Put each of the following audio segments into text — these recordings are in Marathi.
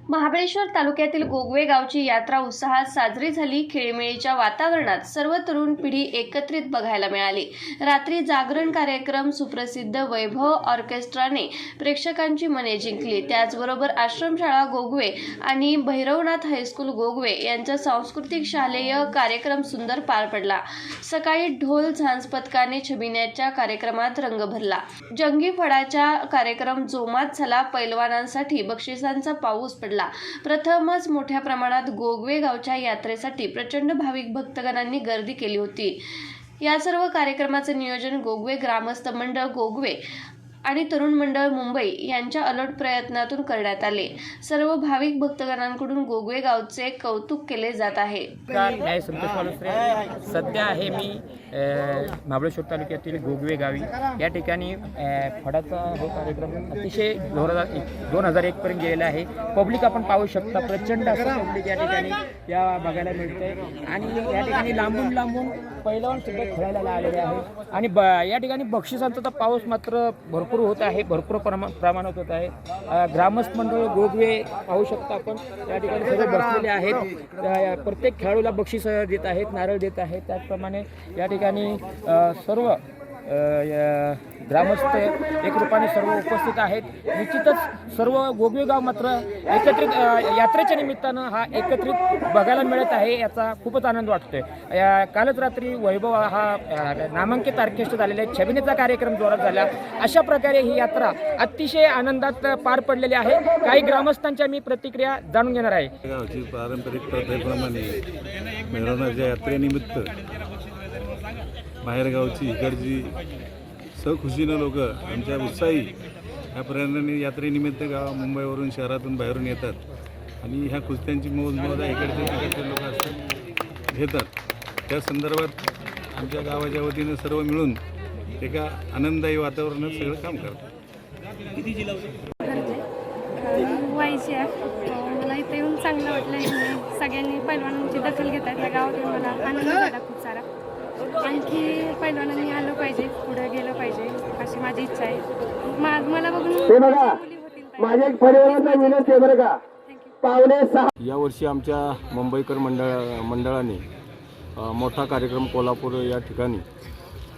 महाबळेश्वर तालुक्यातील गोगवे गावची यात्रा उत्साहात साजरी झाली। खेळीमेळीच्या वातावरणात सर्व तरुण पिढी एकत्रित बघायला मिळाली। रात्री जागरण कार्यक्रम, सुप्रसिद्ध वैभव ऑर्केस्ट्राने प्रेक्षकांची मने जिंकली। त्याचबरोबर आश्रमशाळा गोगवे आणि भैरवनाथ हायस्कूल गोगवे यांचा सांस्कृतिक शालेय कार्यक्रम सुंदर पार पडला। सकाळी ढोल झांज पथकाने छबिन्याच्या कार्यक्रमात रंग भरला। जंगी फडाचा कार्यक्रम जोमात झाला। पैलवानांसाठी बक्षिसांचा पाऊस पडला। प्रथमच मोठ्या प्रमाणात गोगवे गावच्या यात्रेसाठी प्रचंड भाविक भक्तगणांनी गर्दी केली होती। या सर्व कार्यक्रमाचे नियोजन गोगवे ग्रामस्थ मंडळ गोगवे आणि तरुण मंडळ मुंबई यांच्या अलोट प्रयत्नातून करण्यात आले। सर्व भाविक भक्तगणांकडून गोगवे गावचे कौतुक केले जात आहे। न्याय संतोष वालुसरे सध्या आहे मी महाबळेश्वर तालुक्यातील गोगवे गावी। या ठिकाणी फडाचा हो कार्यक्रम अतिशय 2001 पर्यंत गेलेला आहे। पब्लिक आपण पाहू शकता, प्रचंड असं पब्लिक या ठिकाणी बघायला मिळते आणि या ठिकाणी लांबून पैलवान सुद्धा खेळायला आलेले आहे आणि या ठिकाणी बक्षिसांचा तर पाऊस मात्र भरपूर होत आहे, भरपूर प्रमाणात होत आहे। ग्रामस्थ मंडळ गोगवे पाहू शकता आपण, या ठिकाणी सगळे बसलेले आहेत। प्रत्येक खेळाडूला बक्षीस देत आहेत, नारळ देत आहेत। त्याचप्रमाणे या ठिकाणी सर्व ग्रामस्थ एकरूपाने सर्व उपस्थित आहेत। निश्चितच सर्व गोगवे गाव मात्र एकत्रित यात्रेच्या निमित्तानं एकत्रित बघायला मिळत आहे, याचा खूपच आनंद वाटतोय। कालच रात्री वैभव नामांकित ऑर्केस्ट्रा झालेला आहे, छबिनेचा कार्यक्रम जोरात झाला। अशा प्रकारे ही यात्रा अतिशय आनंदात पार पडलेली आहे। काही ग्रामस्थांच्या मी प्रतिक्रिया जाणून घेणार आहे। गावची पारंपरिक प्रथेप्रमाणे मिरवण्याच्या यात्रेनिमित्त बाहेरगावची इकडची सखुशीनं लोक आमच्या उत्साही ह्या प्रेरणेने यात्रेनिमित्त गाव मुंबईवरून शहरातून बाहेरून येतात आणि ह्या कुस्त्यांची मौज इकडचे लोक असतात घेतात। त्या संदर्भात आमच्या गावाच्या वतीनं सर्व मिळून एका आनंददायी वातावरणात सगळं काम करतात। मला इथे येऊन चांगलं वाटलं। सगळ्यांनी पैलवानांची दखल घेतात या गावात, मला आनंद झाला खूप सारा। आणखी पैलवानांनी आलं पाहिजे, पुढे गेलं पाहिजे अशी माझी इच्छा आहे। मला बघून यावर्षी आमच्या मुंबईकर मंडळाने मोठा कार्यक्रम कोल्हापूर या ठिकाणी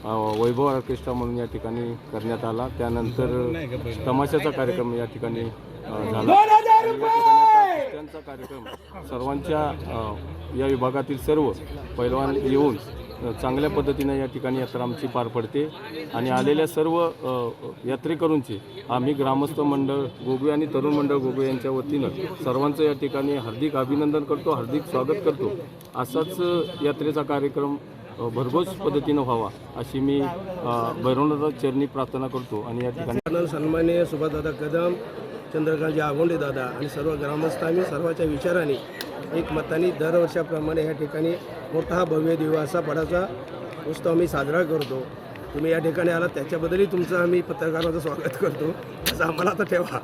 वैभव ऑर्केस्ट्रा म्हणून या ठिकाणी करण्यात आला। त्यानंतर तमाशाचा कार्यक्रम या ठिकाणी झाला। त्यांचा कार्यक्रम सर्वांच्या या विभागातील सर्व पैलवान येऊन चांगल्या पद्धतीने या ठिकाणी यात्रा आमची पार पडते आणि आलेल्या सर्व यात्रेकरूंचे आम्ही ग्रामस्थ मंडळ गोगवे आणि तरुण मंडळ गोगवे यांच्या वतीनं सर्वांचं या ठिकाणी हार्दिक अभिनंदन करतो, हार्दिक स्वागत करतो। असाच यात्रेचा कार्यक्रम भरघोस पद्धतीनं व्हावा अशी मी भैरवनाथ चरणी प्रार्थना करतो आणि या ठिकाणी सन्माननीय सुभाषदादा कदम, चंद्रकांतजी आगोंडे दादा आणि सर्व ग्रामस्थ आम्ही सर्वांच्या विचाराने एक मताने दरवर्षाप्रमाणे या ठिकाणी मोठा भव्य दिव्य असा फडाचा उत्सव आम्ही साजरा करतो। तुम्ही या ठिकाणी आलात त्याच्याबद्दलही तुमचं आम्ही पत्रकारांचं स्वागत करतो, असं आम्हाला आता ठेवा।